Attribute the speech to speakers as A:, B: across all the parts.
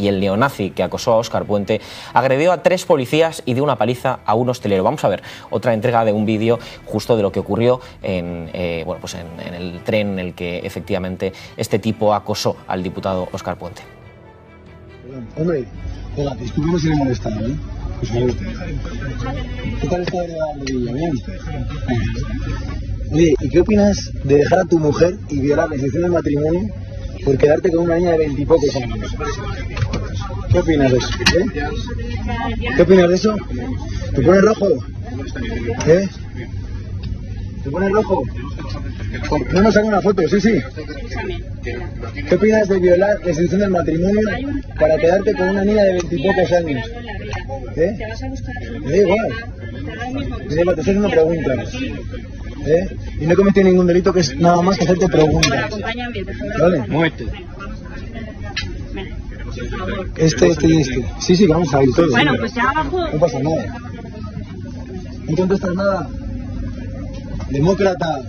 A: y el neonazi que acosó a Óscar Puente agredió a 3 policías y dio una paliza a un hostelero. Vamos a ver otra entrega de un vídeo justo de lo que ocurrió en el tren en el que efectivamente este tipo acosó al diputado Óscar Puente.
B: Hombre, hola, discúlpame si le he molestado, ¿eh? Pues salud. ¿Qué tal está de la rodilla? ¿Bien? Oye, ¿y qué opinas de dejar a tu mujer y violar la institución del matrimonio por quedarte con una niña de 20 y pocos años? ¿Qué opinas de eso? ¿Qué opinas de eso? ¿Te pones rojo? ¿Eh? ¿Te pones rojo? No nos hagan una foto, sí. ¿Qué opinas de violar la institución del matrimonio para quedarte con una niña de 20 y pocos años? ¿Eh? Me da igual. Te estoy haciendo preguntas. ¿Eh? Y no he cometido ningún delito, que es nada más que hacerte preguntas. ¿Vale? Muévete. Este y este. Sí, vamos a ir todos.
C: Bueno, pues ya abajo.
B: No pasa nada. ¿No contestas nada? Demócrata.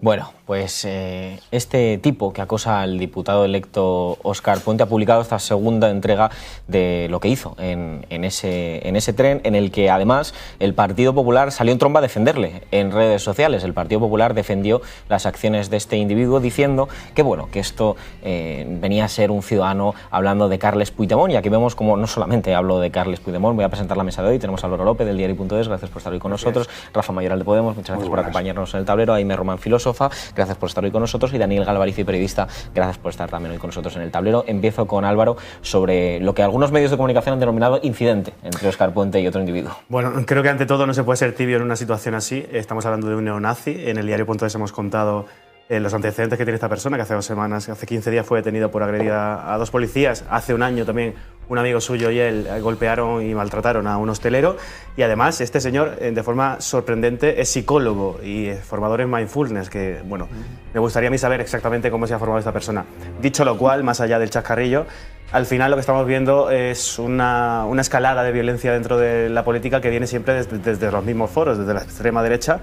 A: Bueno, pues este tipo que acosa al diputado electo Óscar Puente ha publicado esta segunda entrega de lo que hizo en ese tren, en el que además el Partido Popular salió en tromba a defenderle en redes sociales. El Partido Popular defendió las acciones de este individuo diciendo que bueno, que esto venía a ser un ciudadano hablando de Carles Puigdemont, y aquí vemos como no solamente hablo de Carles Puigdemont. Voy a presentar la mesa de hoy. Tenemos a Álvaro López del diario.es, gracias por estar hoy con nosotros, Rafa Mayoral de Podemos, muchas gracias por acompañarnos en el tablero, Aimé Román, filósofa, gracias por estar hoy con nosotros, y Daniel Galvarici, periodista, gracias por estar también hoy con nosotros en el tablero. Empiezo con Álvaro sobre lo que algunos medios de comunicación han denominado incidente entre Óscar Puente y otro individuo.
D: Bueno, creo que ante todo no se puede ser tibio en una situación así. Estamos hablando de un neonazi. En el diario.es hemos contado los antecedentes que tiene esta persona, que hace 15 días fue detenido por agredir a 2 policías. Hace un año también un amigo suyo y él golpearon y maltrataron a un hostelero. Y además este señor, de forma sorprendente, es psicólogo y formador en mindfulness, que bueno, me gustaría a mí saber exactamente cómo se ha formado esta persona. Dicho lo cual, más allá del chascarrillo, al final lo que estamos viendo es una escalada de violencia dentro de la política que viene siempre desde los mismos foros, desde la extrema derecha,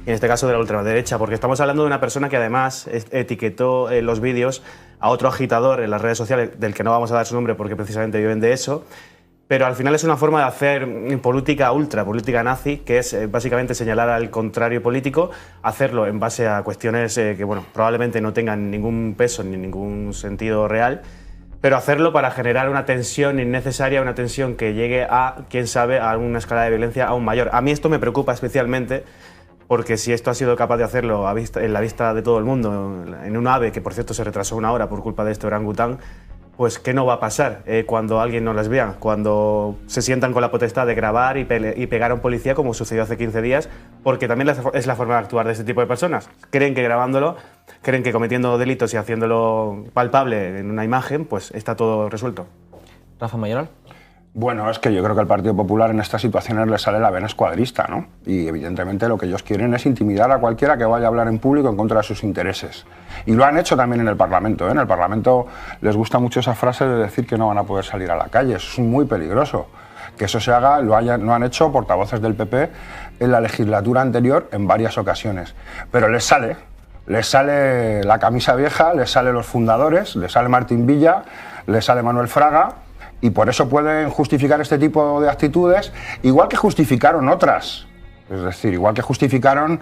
D: y en este caso de la ultraderecha, porque estamos hablando de una persona que además etiquetó en los vídeos a otro agitador en las redes sociales, del que no vamos a dar su nombre porque precisamente viven de eso, pero al final es una forma de hacer política ultra, política nazi, que es básicamente señalar al contrario político, hacerlo en base a cuestiones que bueno, probablemente no tengan ningún peso ni ningún sentido real, pero hacerlo para generar una tensión innecesaria, una tensión que llegue a, quién sabe, a una escala de violencia aún mayor. A mí esto me preocupa especialmente, porque si esto ha sido capaz de hacerlo en la vista de todo el mundo, en un AVE, que por cierto se retrasó 1 hora por culpa de este orangután, pues ¿qué no va a pasar cuando alguien no les vea? Cuando se sientan con la potestad de grabar y pegar a un policía, como sucedió hace 15 días, porque también es la forma de actuar de este tipo de personas. Creen que grabándolo, creen que cometiendo delitos y haciéndolo palpable en una imagen, pues está todo resuelto.
A: Rafa Mayoral.
E: Bueno, es que yo creo que al Partido Popular en estas situaciones le sale la vena escuadrista, ¿no? Y evidentemente lo que ellos quieren es intimidar a cualquiera que vaya a hablar en público en contra de sus intereses. Y lo han hecho también en el Parlamento, ¿eh? En el Parlamento les gusta mucho esa frase de decir que no van a poder salir a la calle. Eso es muy peligroso. Que eso se haga, lo han hecho portavoces del PP en la legislatura anterior en varias ocasiones. Pero les sale la camisa vieja, les sale los fundadores, les sale Martín Villa, les sale Manuel Fraga. Y por eso pueden justificar este tipo de actitudes, igual que justificaron otras. Es decir, igual que justificaron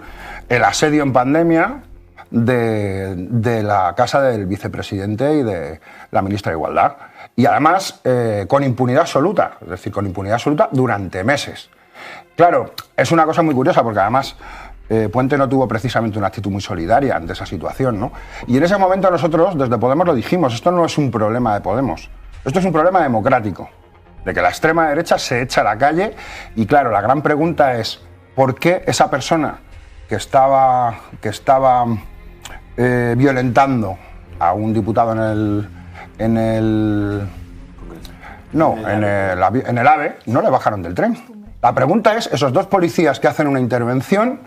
E: el asedio en pandemia de la casa del vicepresidente y de la ministra de Igualdad. Y además con impunidad absoluta, es decir, con impunidad absoluta durante meses. Claro, es una cosa muy curiosa porque además Puente no tuvo precisamente una actitud muy solidaria ante esa situación, ¿no? Y en ese momento nosotros desde Podemos lo dijimos, esto no es un problema de Podemos. Esto es un problema democrático, de que la extrema derecha se echa a la calle y claro, la gran pregunta es ¿por qué esa persona que estaba violentando a un diputado en el AVE no le bajaron del tren? La pregunta es, esos 2 policías que hacen una intervención,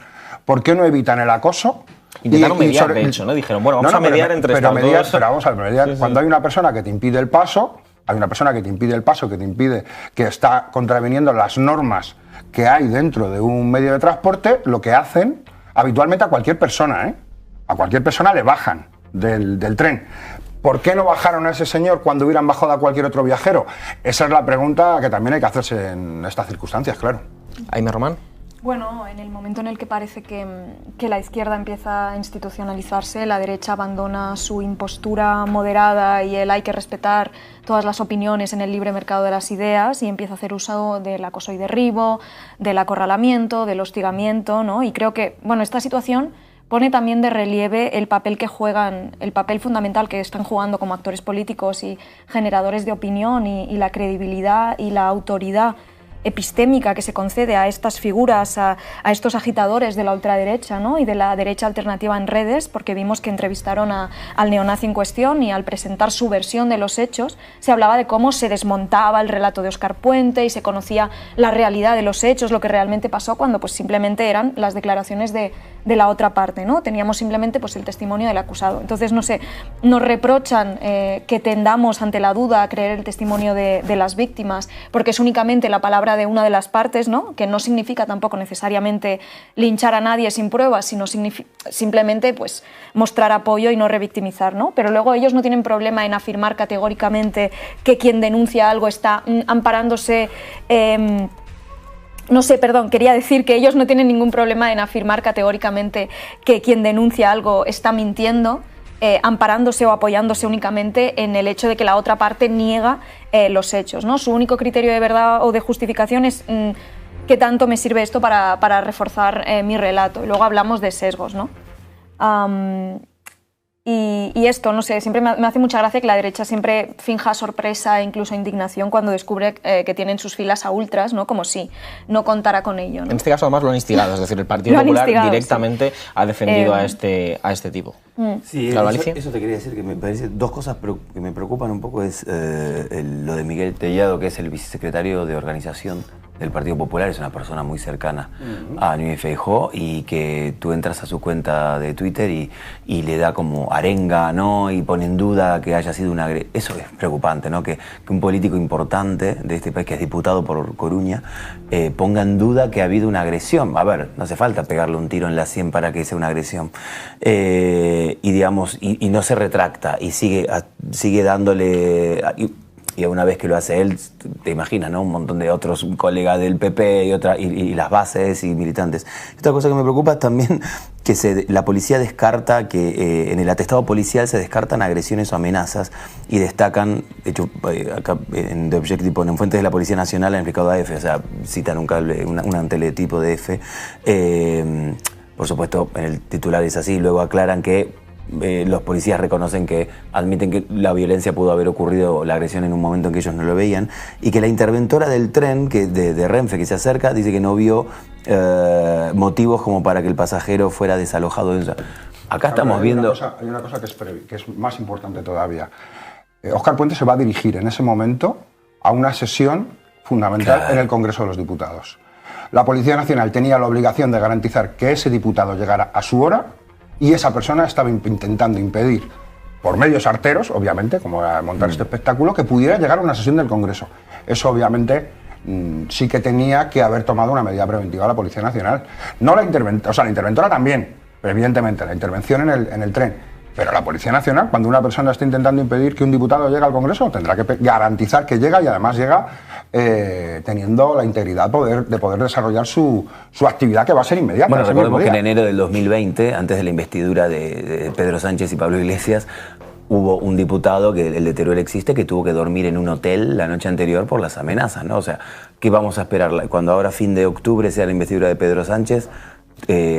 E: ¿por qué no evitan el acoso?
A: Intentaron mediar, de hecho, ¿no? Dijeron, bueno, vamos a mediar entre estas dos.
E: Pero vamos a mediar. Sí. Cuando hay una persona que te impide el paso, que te impide, que está contraviniendo las normas que hay dentro de un medio de transporte, lo que hacen habitualmente a cualquier persona, a cualquier persona le bajan del tren. ¿Por qué no bajaron a ese señor cuando hubieran bajado a cualquier otro viajero? Esa es la pregunta que también hay que hacerse en estas circunstancias, claro.
A: Aime Román.
C: Bueno, en el momento en el que parece que la izquierda empieza a institucionalizarse, la derecha abandona su impostura moderada y el hay que respetar todas las opiniones en el libre mercado de las ideas y empieza a hacer uso del acoso y derribo, del acorralamiento, del hostigamiento, ¿no? Y creo que, bueno, esta situación pone también de relieve el papel que juegan, el papel fundamental que están jugando como actores políticos y generadores de opinión y la credibilidad y la autoridad epistémica que se concede a estas figuras, a estos agitadores de la ultraderecha, ¿no? Y de la derecha alternativa en redes, porque vimos que entrevistaron al neonazi en cuestión y al presentar su versión de los hechos se hablaba de cómo se desmontaba el relato de Óscar Puente y se conocía la realidad de los hechos, lo que realmente pasó, cuando pues simplemente eran las declaraciones de la otra parte, ¿no? Teníamos simplemente pues el testimonio del acusado. Entonces, no sé, nos reprochan que tendamos ante la duda a creer el testimonio de las víctimas porque es únicamente la palabra de una de las partes, ¿no? Que no significa tampoco necesariamente linchar a nadie sin pruebas, sino simplemente pues mostrar apoyo y no revictimizar, ¿no? Pero luego ellos no tienen problema en afirmar categóricamente que quien denuncia algo está amparándose. No sé, perdón, quería decir que ellos no tienen ningún problema en afirmar categóricamente que quien denuncia algo está mintiendo, amparándose o apoyándose únicamente en el hecho de que la otra parte niega los hechos, ¿no? Su único criterio de verdad o de justificación es qué tanto me sirve esto para reforzar mi relato. Y luego hablamos de sesgos, ¿no? Y esto, no sé, siempre me hace mucha gracia que la derecha siempre finja sorpresa e incluso indignación cuando descubre que tienen sus filas a ultras, ¿no? Como si no contara con ello, ¿no?
A: En este caso además lo han instigado, es decir, el Partido Popular directamente sí ha defendido a este tipo.
F: Sí,
A: claro,
F: eso te quería decir, que me parece dos cosas que me preocupan un poco, es lo de Miguel Tellado, que es el vicesecretario de organización del Partido Popular, es una persona muy cercana a Núñez Feijóo, y que tú entras a su cuenta de Twitter y le da como arenga, ¿no? Y pone en duda que haya sido una agresión. Eso es preocupante, ¿no? Que un político importante de este país, que es diputado por Coruña, ponga en duda que ha habido una agresión. A ver, no hace falta pegarle un tiro en la sien para que sea una agresión. Y digamos, y no se retracta, y sigue dándole... Y una vez que lo hace él, te imaginas, ¿no? Un montón de otros colegas del PP y las bases y militantes. Otra cosa que me preocupa es también que la policía descarta que en el atestado policial se descartan agresiones o amenazas y destacan, de hecho, acá en The Objective ponen fuentes de la Policía Nacional en el explicado AF, o sea, citan un teletipo de F. Por supuesto, en el titular es así, luego aclaran que los policías reconocen que admiten que la violencia pudo haber ocurrido, la agresión, en un momento en que ellos no lo veían, y que la interventora del tren de Renfe que se acerca dice que no vio motivos como para que el pasajero fuera desalojado. Acá estamos viendo...
E: Hay una cosa que es más importante todavía. Óscar Puente se va a dirigir en ese momento a una sesión fundamental en el Congreso de los Diputados. La Policía Nacional tenía la obligación de garantizar que ese diputado llegara a su hora, y esa persona estaba intentando impedir, por medios arteros, obviamente, como montar este espectáculo, que pudiera llegar a una sesión del Congreso. Eso, obviamente, sí que tenía que haber tomado una medida preventiva la Policía Nacional. No la interventora, o sea, la interventora también, pero evidentemente, la intervención en el tren. Pero la Policía Nacional, cuando una persona está intentando impedir que un diputado llegue al Congreso, tendrá que garantizar que llega, y además llega teniendo la integridad de poder desarrollar su actividad, que va a ser inmediata.
F: Bueno, recordemos que en enero del 2020, antes de la investidura de Pedro Sánchez y Pablo Iglesias, hubo un diputado, el de Teruel existe, que tuvo que dormir en un hotel la noche anterior por las amenazas, ¿no? O sea, ¿qué vamos a esperar? Cuando ahora fin de octubre sea la investidura de Pedro Sánchez,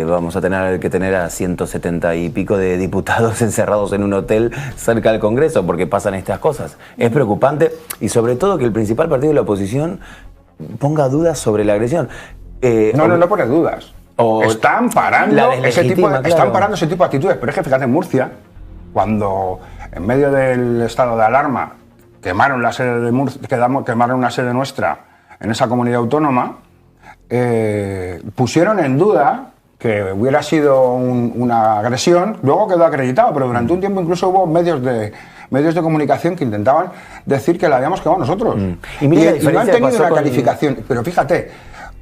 F: vamos a tener que tener a 170 y pico de diputados encerrados en un hotel cerca del Congreso porque pasan estas cosas. Es preocupante, y sobre todo que el principal partido de la oposición ponga dudas sobre la agresión.
E: No pone dudas. Están parando ese tipo de actitudes. Pero es que fíjate, en Murcia, cuando en medio del estado de alarma quemaron la sede de Murcia, quemaron una sede nuestra en esa comunidad autónoma, pusieron en duda que hubiera sido una agresión. Luego quedó acreditado, pero durante un tiempo incluso hubo medios de comunicación que intentaban decir que la habíamos quemado nosotros. Y no han tenido una calificación. Pero fíjate,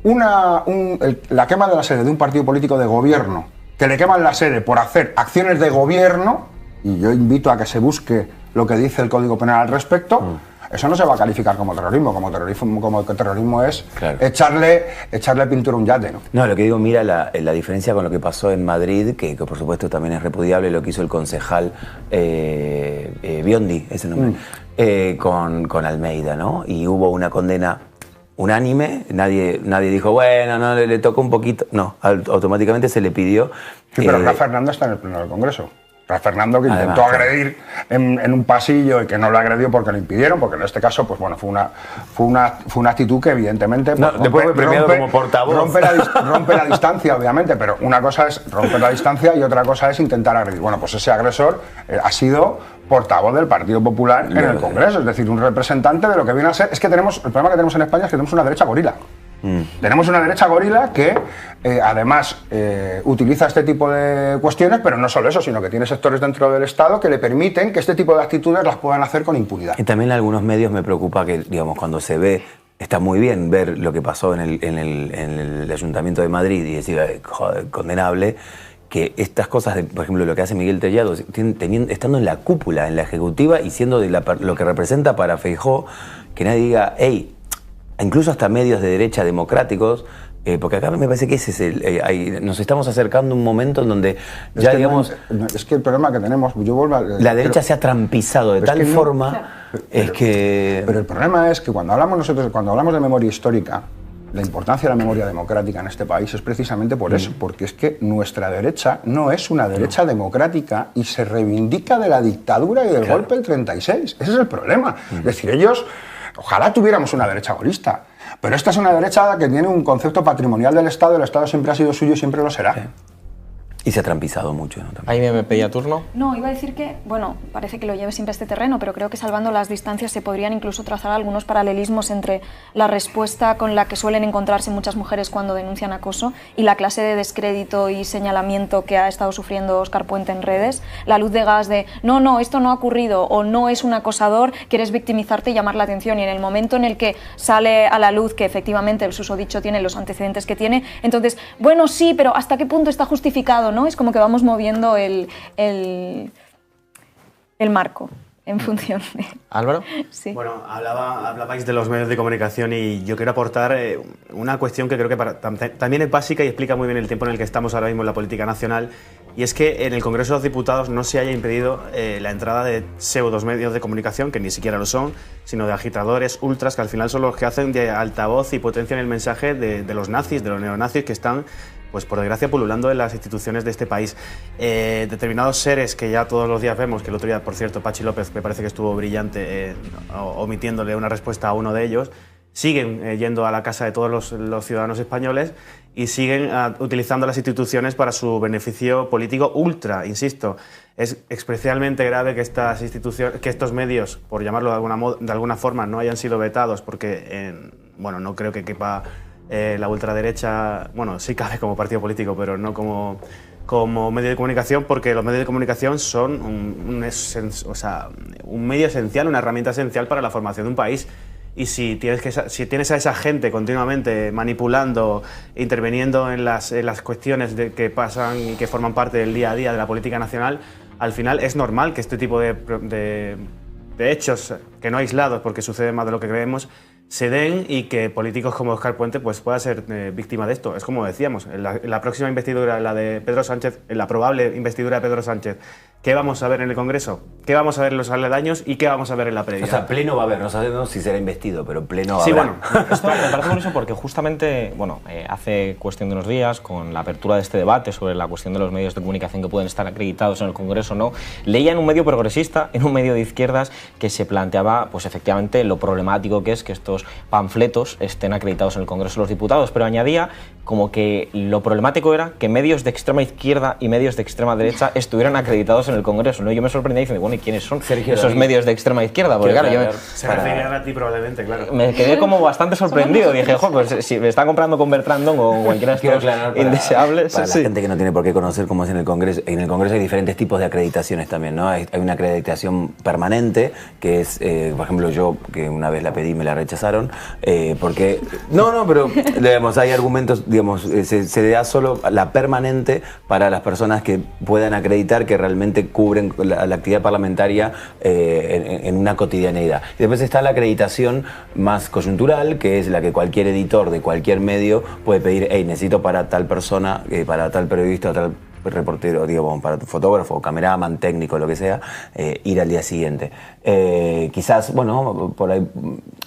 E: la quema de la sede de un partido político de gobierno, que le queman la sede por hacer acciones de gobierno, y yo invito a que se busque lo que dice el Código Penal al respecto, eso no se va a calificar como terrorismo. Como terrorismo es echarle pintura a un yate, ¿no?
F: No, lo que digo, mira la diferencia con lo que pasó en Madrid, que por supuesto también es repudiable, lo que hizo el concejal Biondi, ese nombre, con Almeida, ¿no? Y hubo una condena unánime, nadie dijo, bueno, no, le tocó un poquito, no, automáticamente se le pidió...
E: Sí, pero Rafa Fernando está en el Pleno del Congreso. Rafa Fernando, que intentó agredir en un pasillo y que no lo agredió porque lo impidieron, porque en este caso, pues bueno, fue una actitud que evidentemente...
F: No, después fue premiado como portavoz.
E: Rompe la distancia, obviamente, pero una cosa es romper la distancia y otra cosa es intentar agredir. Bueno, pues ese agresor ha sido portavoz del Partido Popular en el Congreso, es decir, un representante de lo que viene a ser... Es que el problema que tenemos en España es que tenemos una derecha gorila. Tenemos una derecha gorila que además utiliza este tipo de cuestiones, pero no solo eso, sino que tiene sectores dentro del Estado que le permiten que este tipo de actitudes las puedan hacer con impunidad.
F: Y también en algunos medios me preocupa que, digamos, cuando se ve, está muy bien ver lo que pasó en el Ayuntamiento de Madrid y decir, joder, condenable, que estas cosas, por ejemplo, lo que hace Miguel Tellado, estando en la cúpula, en la ejecutiva y siendo lo que representa para Feijóo, que nadie diga, hey, incluso hasta medios de derecha democráticos, porque acá me parece que ese es nos estamos acercando a un momento en donde ya, digamos...
E: es que el problema que tenemos, yo vuelvo a...
F: La derecha se ha trampizado de tal forma,
E: Pero el problema es que cuando hablamos de memoria histórica, la importancia de la memoria democrática en este país es precisamente por eso, porque es que nuestra derecha no es una derecha democrática y se reivindica de la dictadura y del golpe del 36. Ese es el problema. Es decir, ellos, ojalá tuviéramos una derecha golista, pero esta es una derecha que tiene un concepto patrimonial del Estado, el Estado siempre ha sido suyo y siempre lo será.
F: Y se ha trampizado mucho, ¿no?
A: Ahí me pedía turno.
C: No, iba a decir que, bueno, parece que lo lleve siempre a este terreno, pero creo que salvando las distancias se podrían incluso trazar algunos paralelismos entre la respuesta con la que suelen encontrarse muchas mujeres cuando denuncian acoso y la clase de descrédito y señalamiento que ha estado sufriendo Óscar Puente en redes. La luz de gas de, no, esto no ha ocurrido, o no es un acosador, quieres victimizarte y llamar la atención. Y en el momento en el que sale a la luz que efectivamente el susodicho tiene los antecedentes que tiene, entonces, bueno, sí, pero ¿hasta qué punto está justificado? ¿No? Es como que vamos moviendo el marco en función de...
A: Álvaro.
C: Sí.
D: Bueno, hablabais de los medios de comunicación y yo quiero aportar una cuestión que creo que también es básica y explica muy bien el tiempo en el que estamos ahora mismo en la política nacional, y es que en el Congreso de los Diputados no se haya impedido la entrada de pseudos medios de comunicación, que ni siquiera lo son, sino de agitadores ultras, que al final son los que hacen de altavoz y potencian el mensaje de los nazis, de los neonazis que están, pues por desgracia, pululando en las instituciones de este país. Determinados seres que ya todos los días vemos, que el otro día, por cierto, Pachi López me parece que estuvo brillante omitiéndole una respuesta a uno de ellos, siguen yendo a la casa de todos los ciudadanos españoles y siguen utilizando las instituciones para su beneficio político ultra, insisto. Es especialmente grave que estas instituciones, que estos medios, por llamarlo de alguna forma, no hayan sido vetados, porque bueno, no creo que quepa la ultraderecha, bueno, sí cabe como partido político, pero no como medio de comunicación, porque los medios de comunicación son un medio esencial, una herramienta esencial para la formación de un país. Y si tienes a esa gente continuamente manipulando, interviniendo en las cuestiones que pasan y que forman parte del día a día de la política nacional, al final es normal que este tipo de hechos, que no aislados, porque sucede más de lo que creemos, se den y que políticos como Óscar Puente pues pueda ser víctima de esto. Es como decíamos, en la próxima investidura, la de Pedro Sánchez, en la probable investidura de Pedro Sánchez, ¿qué vamos a ver en el Congreso? ¿Qué vamos a ver en los aledaños? ¿Y qué vamos a ver en la previa?
F: O sea, pleno va a haber, no sabemos si será investido, pero pleno va a
A: haber.
F: Sí,
A: bueno, esto me parece curioso porque justamente, hace cuestión de unos días, con la apertura de este debate sobre la cuestión de los medios de comunicación que pueden estar acreditados en el Congreso o no, leía en un medio progresista, en un medio de izquierdas, que se planteaba, pues efectivamente, lo problemático que es que estos panfletos estén acreditados en el Congreso de los Diputados, pero añadía como que lo problemático era que medios de extrema izquierda y medios de extrema derecha estuvieran acreditados en el Congreso, ¿no? Yo me sorprendí diciendo, bueno, ¿y quiénes son esos medios de extrema izquierda? Porque claro,
D: se referían a ti probablemente, claro.
A: Me quedé como bastante sorprendido, dije, joder, pues si me están comprando con Bertrandón o cualquiera de estos indeseables...
F: Para la gente que no tiene por qué conocer cómo es en el Congreso hay diferentes tipos de acreditaciones también, ¿no? Hay una acreditación permanente, que es, por ejemplo, yo, que una vez la pedí y me la rechazaron, pasaron, porque... No, pero digamos, hay argumentos, digamos, se da solo la permanente para las personas que puedan acreditar que realmente cubren la actividad parlamentaria en una cotidianeidad. Y después está la acreditación más coyuntural, que es la que cualquier editor de cualquier medio puede pedir, hey, necesito para tal persona, para tal periodista, tal reportero, digamos, para tu fotógrafo, cameraman, técnico, lo que sea, ir al día siguiente. Quizás, bueno, por ahí,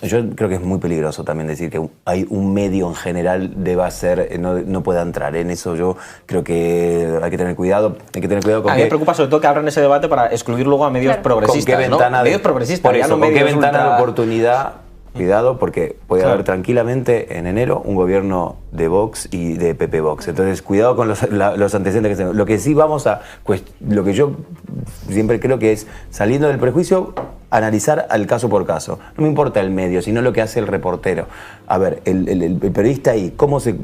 F: yo creo que es muy peligroso también decir que hay un medio en general deba ser, no pueda entrar en eso. Yo creo que hay que tener cuidado. Con
A: a mí me preocupa sobre todo que abran ese debate para excluir luego a medios progresistas,
F: ¿con qué ventana
A: medios progresistas,
F: por eso,
A: ya no
F: con
A: medios
F: qué ventana
A: ultra...
F: de oportunidad? Cuidado, porque puede haber tranquilamente en enero un gobierno de Vox y de PP Vox. Entonces, cuidado con los antecedentes que tenemos. Lo que sí vamos a... lo que yo siempre creo que es, saliendo del prejuicio, analizar al caso por caso. No me importa el medio, sino lo que hace el reportero. A ver, el periodista ahí, ¿cómo se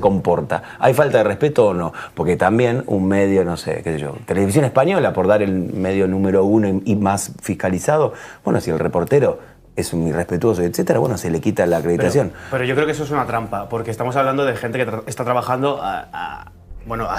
F: comporta? ¿Hay falta de respeto o no? Porque también un medio, no sé, qué sé yo, Televisión Española, por dar el medio número 1 y más fiscalizado, bueno, si el reportero es un irrespetuoso, etcétera, bueno, se le quita la acreditación.
D: Pero yo creo que eso es una trampa, porque estamos hablando de gente que está trabajando a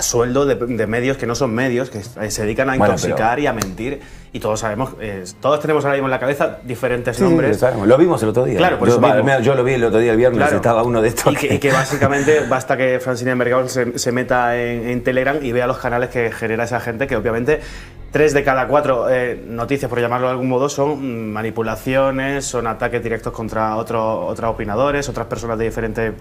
D: sueldo de medios que no son medios, que se dedican a intoxicar y a mentir, y todos sabemos, todos tenemos ahora mismo en la cabeza diferentes nombres.
F: Sí, lo vimos el otro día.
D: Claro, por eso mismo.
F: Yo lo vi el otro día, el viernes, claro, estaba uno de estos.
D: Y que básicamente basta que Francine Mercado se meta en Telegram y vea los canales que genera esa gente, que obviamente 3 de cada 4 noticias, por llamarlo de algún modo, son manipulaciones, son ataques directos contra otros opinadores, otras personas de diferente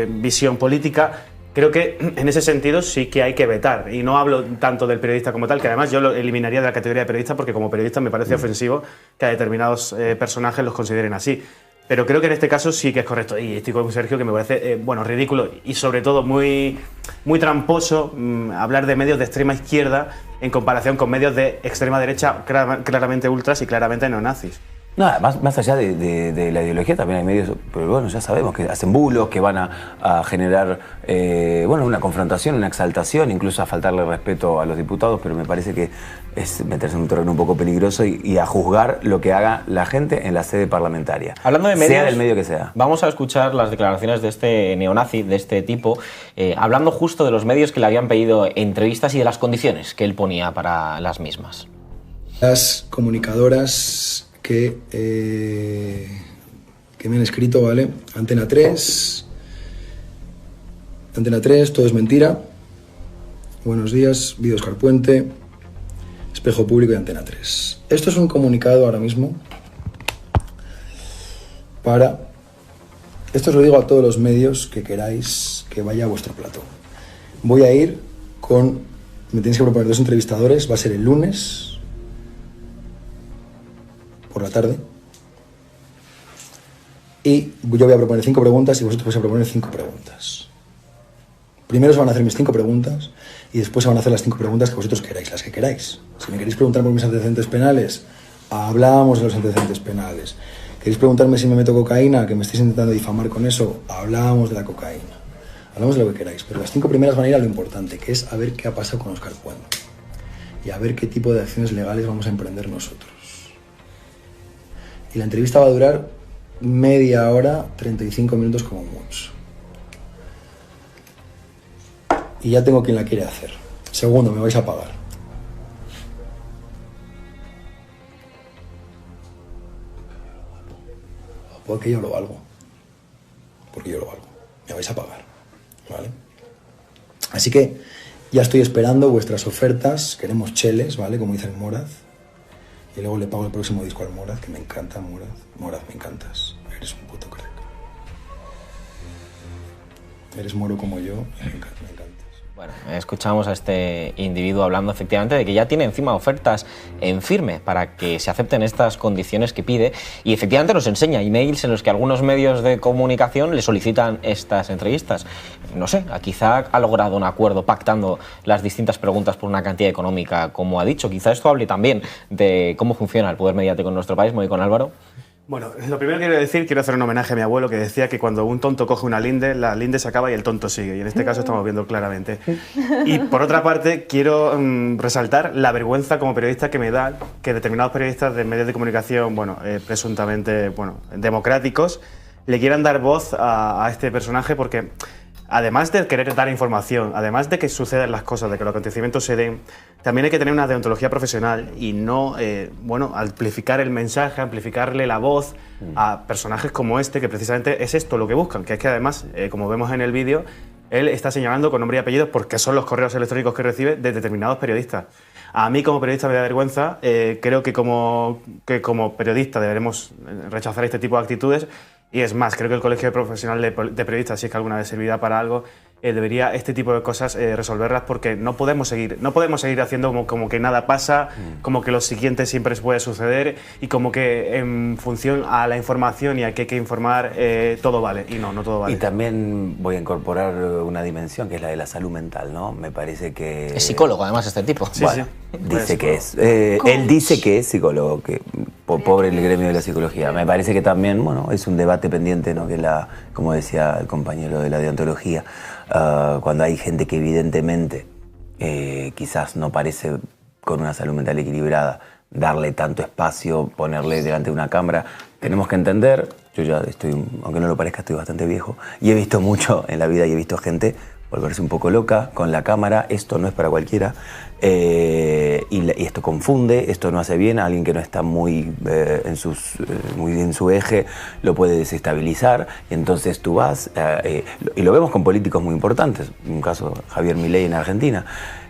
D: visión política. Creo que en ese sentido sí que hay que vetar, y no hablo tanto del periodista como tal, que además yo lo eliminaría de la categoría de periodista, porque como periodista me parece ofensivo que a determinados personajes los consideren así. Pero creo que en este caso sí que es correcto, y estoy con Sergio, que me parece ridículo y sobre todo muy tramposo hablar de medios de extrema izquierda en comparación con medios de extrema derecha claramente ultras y claramente neonazis.
F: No, más allá de la ideología también hay medios, pero bueno, ya sabemos que hacen bulos, que van a generar una confrontación, una exaltación, incluso a faltarle respeto a los diputados, pero me parece que es meterse en un terreno un poco peligroso y a juzgar lo que haga la gente en la sede parlamentaria.
A: Hablando de medios,
F: sea del medio que sea.
A: Vamos a escuchar las declaraciones de este neonazi, de este tipo, hablando justo de los medios que le habían pedido entrevistas y de las condiciones que él ponía para las mismas.
B: Las comunicadoras que me han escrito, ¿vale? Antena 3, todo es mentira. Buenos días, Vídeo Óscar Puente, Espejo Público y Antena 3. Esto es un comunicado ahora mismo esto os lo digo a todos los medios que queráis que vaya a vuestro plató. Voy a ir me tenéis que proponer 2 entrevistadores, va a ser el lunes por la tarde, y yo voy a proponer 5 preguntas y vosotros vais a proponer 5 preguntas. Primero se van a hacer mis 5 preguntas y después se van a hacer las 5 preguntas que vosotros queráis, las que queráis. Si me queréis preguntar por mis antecedentes penales, hablamos de los antecedentes penales. ¿Queréis preguntarme si me meto cocaína, que me estáis intentando difamar con eso? Hablamos de la cocaína. Hablamos de lo que queráis, pero las 5 primeras van a ir a lo importante, que es a ver qué ha pasado con Óscar Puente y a ver qué tipo de acciones legales vamos a emprender nosotros. Y la entrevista va a durar media hora, 35 minutos como mucho. Y ya tengo quien la quiere hacer. Segundo, me vais a pagar. Porque yo lo valgo. Me vais a pagar, ¿vale? Así que ya estoy esperando vuestras ofertas. Queremos cheles, ¿vale? Como dice el Moraz. Y luego le pago el próximo disco al Moraz, que me encanta, Moraz. Moraz, me encantas. Eres un puto crack. Eres moro como yo y me encantas.
A: Bueno, escuchamos a este individuo hablando efectivamente de que ya tiene encima ofertas en firme para que se acepten estas condiciones que pide, y efectivamente nos enseña emails en los que algunos medios de comunicación le solicitan estas entrevistas. No sé, quizá ha logrado un acuerdo pactando las distintas preguntas por una cantidad económica, como ha dicho. Quizá esto hable también de cómo funciona el poder mediático en nuestro país. Me voy con Álvaro.
D: Bueno, lo primero que quiero hacer un homenaje a mi abuelo que decía que cuando un tonto coge una linde, la linde se acaba y el tonto sigue. Y en este caso estamos viendo claramente. Y por otra parte, quiero resaltar la vergüenza como periodista que me da que determinados periodistas de medios de comunicación, presuntamente democráticos, le quieran dar voz a este personaje porque, además de querer dar información, además de que sucedan las cosas, de que los acontecimientos se den, también hay que tener una deontología profesional y no, amplificar el mensaje, amplificarle la voz a personajes como este, que precisamente es esto lo que buscan, que es que además, como vemos en el vídeo, él está señalando con nombre y apellidos porque son los correos electrónicos que recibe de determinados periodistas. A mí como periodista me da vergüenza, creo que como periodista deberemos rechazar este tipo de actitudes. Y es más, creo que el Colegio Profesional de Periodistas, si es que alguna vez servirá para algo, debería este tipo de cosas resolverlas porque no podemos seguir haciendo como que nada pasa, como que lo siguiente siempre puede suceder y como que en función a la información y a qué hay que informar todo vale. Y no todo vale.
F: Y también voy a incorporar una dimensión que es la de la salud mental, ¿no? Me parece que...
A: Es psicólogo, además, este tipo.
D: Sí,
F: bueno,
D: sí.
F: Dice que es. Él dice que es psicólogo, que pobre el gremio de la psicología. Me parece que también, es un debate pendiente, ¿no? Que como decía el compañero de la deontología, cuando hay gente que evidentemente quizás no parece con una salud mental equilibrada, darle tanto espacio, ponerle delante de una cámara, tenemos que entender, yo ya estoy, aunque no lo parezca, estoy bastante viejo, y he visto mucho en la vida y he visto gente volverse un poco loca con la cámara, esto no es para cualquiera, y esto confunde, esto no hace bien, a alguien que no está muy en su eje lo puede desestabilizar, y entonces tú vas, y lo vemos con políticos muy importantes, un caso Javier Milei en Argentina,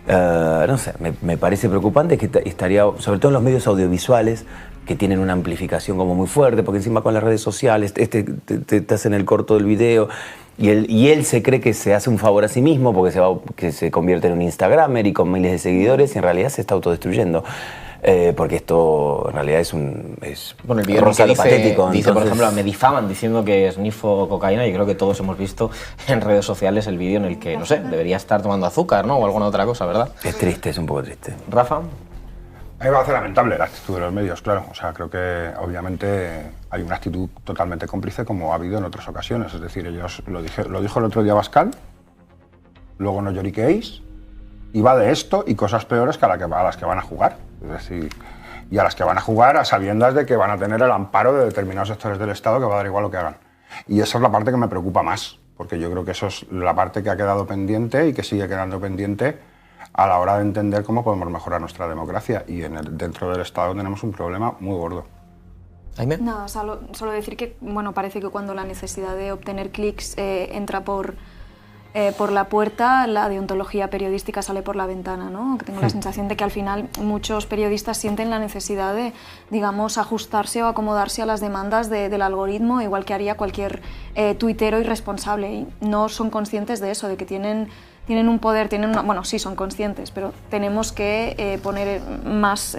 F: no sé, me parece preocupante que estaría, sobre todo en los medios audiovisuales, que tienen una amplificación como muy fuerte, porque encima con las redes sociales te hacen el corto del video, y él se cree que se hace un favor a sí mismo porque que se convierte en un Instagramer y con miles de seguidores, y en realidad se está autodestruyendo. Porque esto en realidad es
A: el video patético. Dice, por ejemplo, me difaman diciendo que snifo cocaína, y creo que todos hemos visto en redes sociales el vídeo en el que, no sé, debería estar tomando azúcar, ¿no? O alguna otra cosa, ¿verdad?
F: Es triste, es un poco triste.
A: Rafa.
E: A mí me parece lamentable la actitud de los medios, claro. O sea, creo que obviamente hay una actitud totalmente cómplice como ha habido en otras ocasiones. Es decir, ellos lo dijo el otro día Abascal, luego no lloriqueéis, y va de esto y cosas peores que a las que van a jugar. Es decir, y a las que van a jugar a sabiendas de que van a tener el amparo de determinados sectores del Estado que va a dar igual lo que hagan. Y esa es la parte que me preocupa más, porque yo creo que eso es la parte que ha quedado pendiente y que sigue quedando pendiente a la hora de entender cómo podemos mejorar nuestra democracia. Y dentro del Estado tenemos un problema muy gordo.
A: ¿Jaime?
C: Nada, solo decir que parece que cuando la necesidad de obtener clics entra por la puerta, la deontología periodística sale por la ventana, ¿no? Que tengo la sensación de que al final muchos periodistas sienten la necesidad de, digamos, ajustarse o acomodarse a las demandas del algoritmo, igual que haría cualquier tuitero irresponsable, y no son conscientes de eso, de que tienen un poder, sí son conscientes, pero tenemos que poner más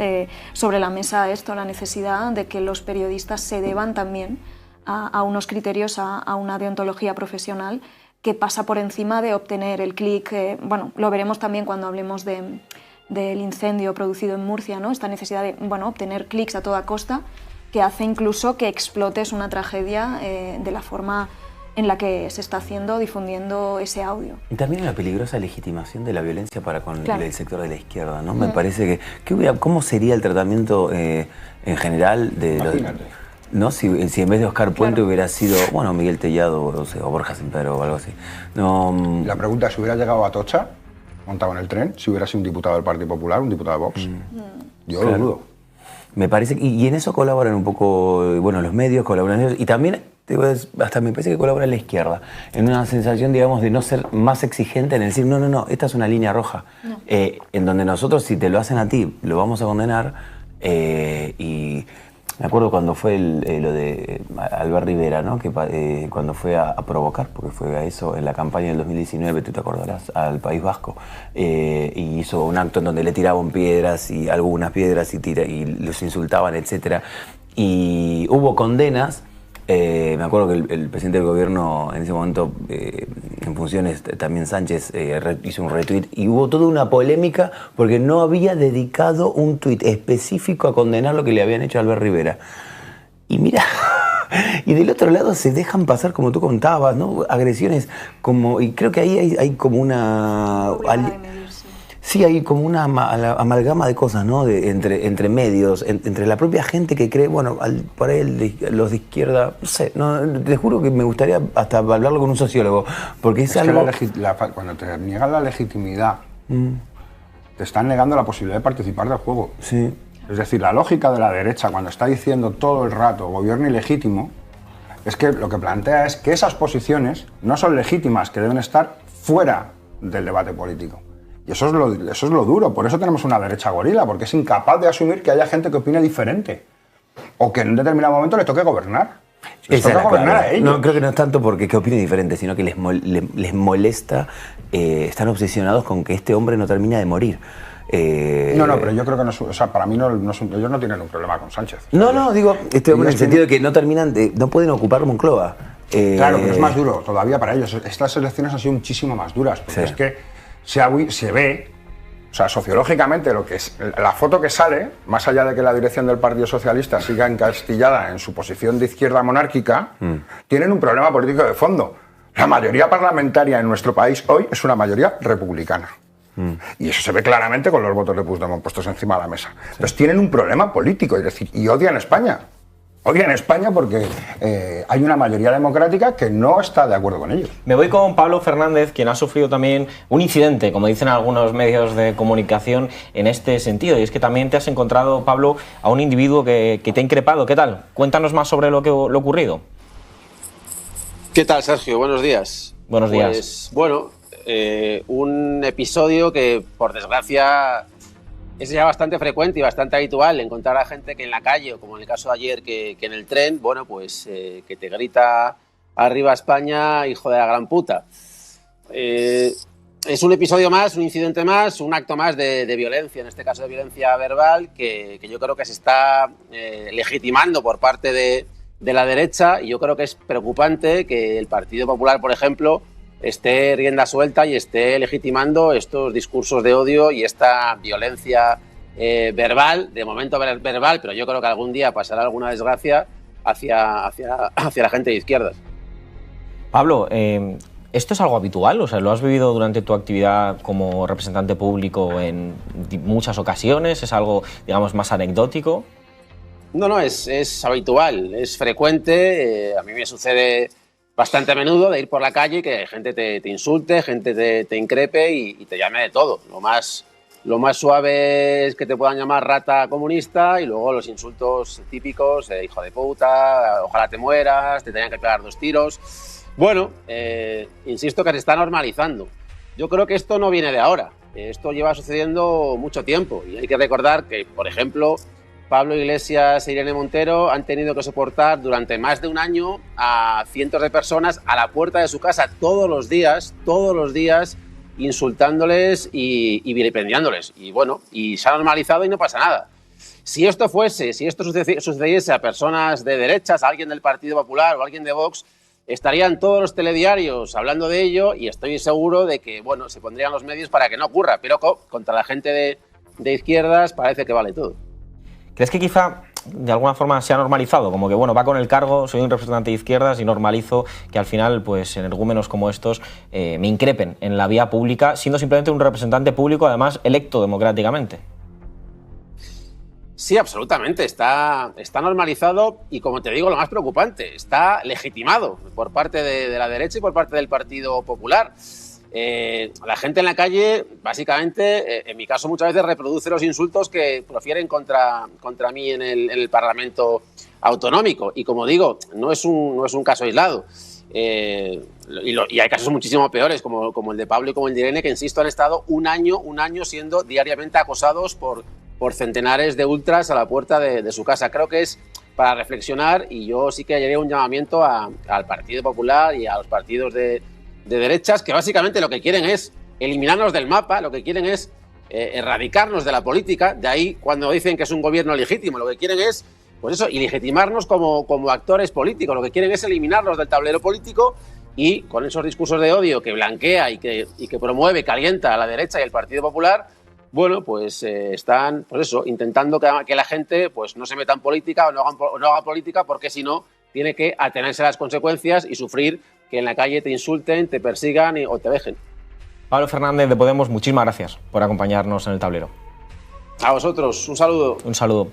C: sobre la mesa esto, la necesidad de que los periodistas se deban también a unos criterios, a una deontología profesional que pasa por encima de obtener el clic. Lo veremos también cuando hablemos del incendio producido en Murcia, ¿no? Esta necesidad de obtener clics a toda costa, que hace incluso que explotes una tragedia de la forma en la que se está difundiendo ese audio.
F: Y también una peligrosa legitimación de la violencia para con el sector de la izquierda, ¿no? Me parece ¿cómo sería el tratamiento en general de ¿no? Si en vez de Oscar Puente hubiera sido, Miguel Tellado o Borja Semper o algo así. No,
E: la pregunta es, si hubiera llegado a Atocha, montado en el tren, si hubiera sido un diputado del Partido Popular, un diputado de Vox. Yo lo dudo.
F: Me parece y en eso colaboran un poco, los medios colaboran, y también hasta me parece que colabora la izquierda, en una sensación, digamos, de no ser más exigente, en decir, no, esta es una línea roja, en donde nosotros, si te lo hacen a ti, lo vamos a condenar, y me acuerdo cuando fue lo de Albert Rivera, ¿no? Que cuando fue a provocar, porque fue a eso en la campaña del 2019, tú te acordarás, al País Vasco, y hizo un acto en donde le tiraban piedras, y algunas piedras, y los insultaban, etc. Y hubo condenas. Me acuerdo que el presidente del gobierno en ese momento, en funciones, también Sánchez, hizo un retweet, y hubo toda una polémica porque no había dedicado un tuit específico a condenar lo que le habían hecho a Albert Rivera. Y mira, y del otro lado se dejan pasar, como tú contabas, ¿no? Agresiones, y creo que ahí hay como una... Sí, hay como una amalgama de cosas, ¿no? Entre medios, entre la propia gente que cree, bueno, por ahí los de izquierda, no sé, te juro que me gustaría hasta hablarlo con un sociólogo, porque es algo...
E: que cuando te niegan la legitimidad, te están negando la posibilidad de participar del juego.
F: Sí.
E: Es decir, la lógica de la derecha, cuando está diciendo todo el rato gobierno ilegítimo, es que lo que plantea es que esas posiciones no son legítimas, que deben estar fuera del debate político. Y eso es lo duro, por eso tenemos una derecha gorila, porque es incapaz de asumir que haya gente que opine diferente o que en un determinado momento le toque gobernar. Les toca gobernar a ellos.
F: No, creo que no es tanto porque que opine diferente, sino que les molesta, están obsesionados con que este hombre no termina de morir.
E: No, pero yo creo que o sea, para mí ellos no tienen un problema con Sánchez.
F: No, digo, este hombre en el sentido de que no pueden ocupar Moncloa.
E: Claro, pero es más duro todavía para ellos. Estas elecciones han sido muchísimo más duras, porque es que se ve, o sea, sociológicamente, lo que es la foto que sale, más allá de que la dirección del Partido Socialista siga encastillada en su posición de izquierda monárquica, tienen un problema político de fondo. La mayoría parlamentaria en nuestro país hoy es una mayoría republicana. Y eso se ve claramente con los votos de Puigdemont puestos encima de la mesa. Entonces tienen un problema político, es decir, y odian España. Odian España porque hay una mayoría democrática que no está de acuerdo con ellos.
A: Me voy con Pablo Fernández, quien ha sufrido también un incidente, como dicen algunos medios de comunicación, en este sentido. Y es que también te has encontrado, Pablo, a un individuo que te ha increpado. ¿Qué tal? Cuéntanos más sobre lo ocurrido.
G: ¿Qué tal, Sergio? Buenos días.
A: Buenos días.
G: Pues, bueno, un episodio que, por desgracia, es ya bastante frecuente y bastante habitual encontrar a gente que en la calle, o como en el caso de ayer, que en el tren, bueno, pues que te grita arriba España, hijo de la gran puta. Es un episodio más, un incidente más, un acto más de violencia, en este caso de violencia verbal, que yo creo que se está legitimando por parte de la derecha, y yo creo que es preocupante que el Partido Popular, por ejemplo, esté rienda suelta y esté legitimando estos discursos de odio y esta violencia verbal, de momento verbal, pero yo creo que algún día pasará alguna desgracia hacia la gente de izquierdas.
A: Pablo, ¿esto es algo habitual? O sea, ¿lo has vivido durante tu actividad como representante público en muchas ocasiones? ¿Es algo, digamos, más anecdótico?
G: No, es habitual, es frecuente. A mí me sucede bastante a menudo de ir por la calle y que gente te insulte, gente te increpe y te llame de todo. Lo más suave es que te puedan llamar rata comunista, y luego los insultos típicos, hijo de puta, ojalá te mueras, te tenían que pegar 2 tiros. Bueno, insisto que se está normalizando. Yo creo que esto no viene de ahora. Esto lleva sucediendo mucho tiempo, y hay que recordar que, por ejemplo, Pablo Iglesias e Irene Montero han tenido que soportar durante más de un año a cientos de personas a la puerta de su casa todos los días, insultándoles y vilipendiándoles. Y bueno, y se ha normalizado y no pasa nada. Si esto sucediese a personas de derechas, a alguien del Partido Popular o a alguien de Vox, estarían todos los telediarios hablando de ello, y estoy seguro de que, bueno, se pondrían los medios para que no ocurra, pero contra la gente de izquierdas parece que vale todo.
A: ¿Crees que quizá de alguna forma se ha normalizado? Como que, bueno, va con el cargo, soy un representante de izquierdas y normalizo que al final, pues, energúmenos como estos me increpen en la vía pública, siendo simplemente un representante público, además electo democráticamente.
G: Sí, absolutamente. Está normalizado y, como te digo, lo más preocupante, está legitimado por parte de la derecha y por parte del Partido Popular. La gente en la calle, básicamente, en mi caso muchas veces reproduce los insultos que profieren contra mí en el Parlamento Autonómico. Y como digo, no es un caso aislado. Y hay casos muchísimo peores, como el de Pablo y como el de Irene, que, insisto, han estado un año siendo diariamente acosados por centenares de ultras a la puerta de su casa. Creo que es para reflexionar, y yo sí que haría un llamamiento al Partido Popular y a los partidos de derechas, que básicamente lo que quieren es eliminarnos del mapa, lo que quieren es erradicarnos de la política. De ahí, cuando dicen que es un gobierno legítimo, lo que quieren es, pues eso, ilegitimarnos como actores políticos. Lo que quieren es eliminarnos del tablero político, y con esos discursos de odio que blanquea y que promueve, calienta a la derecha y el Partido Popular, bueno, pues están, pues eso, intentando que la gente pues no se meta en política o no haga política, porque si no tiene que atenerse a las consecuencias y sufrir que en la calle te insulten, te persigan o te dejen.
A: Pablo Fernández de Podemos, muchísimas gracias por acompañarnos en el tablero.
G: A vosotros, un saludo.
A: Un saludo.